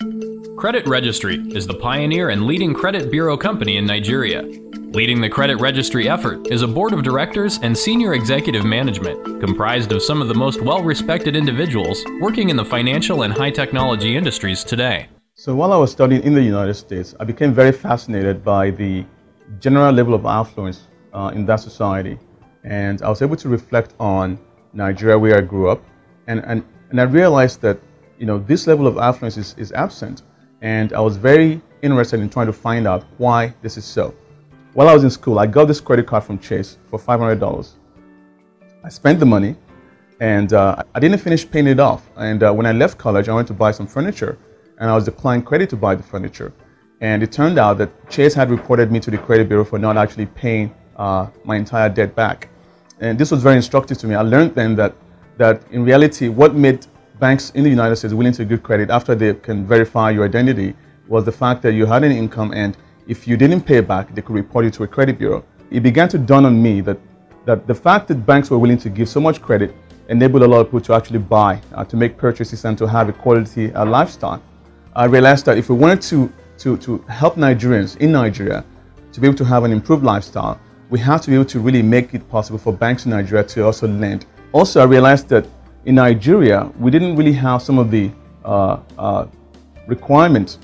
Credit Registry is the pioneer and leading credit bureau company in Nigeria. Leading the Credit Registry effort is a board of directors and senior executive management comprised of some of the most well-respected individuals working in the financial and high-technology industries today. So while I was studying in the United States, I became very fascinated by the general level of affluence in that society. And I was able to reflect on Nigeria, where I grew up, and I realized that this level of affluence is absent. And I was very interested in trying to find out why this is so. While I was in school, I got this credit card from Chase for $500. I spent the money, and I didn't finish paying it off. And when I left college, I went to buy some furniture, and I was declined credit to buy the furniture. And it turned out that Chase had reported me to the credit bureau for not actually paying my entire debt back. And this was very instructive to me. I learned then that in reality, what made banks in the United States willing to give credit after they can verify your identity was the fact that you had an income, and if you didn't pay back, they could report you to a credit bureau. It began to dawn on me that the fact that banks were willing to give so much credit enabled a lot of people to actually buy, to make purchases, and to have a quality lifestyle. I realized that if we wanted to help Nigerians in Nigeria to be able to have an improved lifestyle, we have to be able to really make it possible for banks in Nigeria to also lend. Also, I realized that in Nigeria, we didn't really have some of the requirements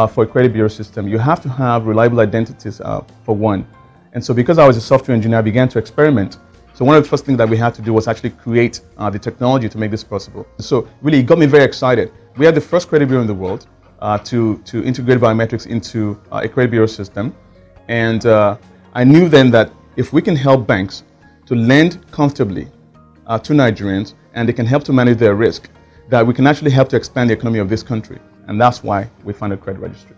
for a credit bureau system. You have to have reliable identities for one. And so because I was a software engineer, I began to experiment. So one of the first things that we had to do was actually create the technology to make this possible. So really, it got me very excited. We are the first credit bureau in the world to integrate biometrics into a credit bureau system. And I knew then that if we can help banks to lend comfortably to Nigerians, and they can help to manage their risk, that we can actually help to expand the economy of this country. And that's why we founded Credit Registry.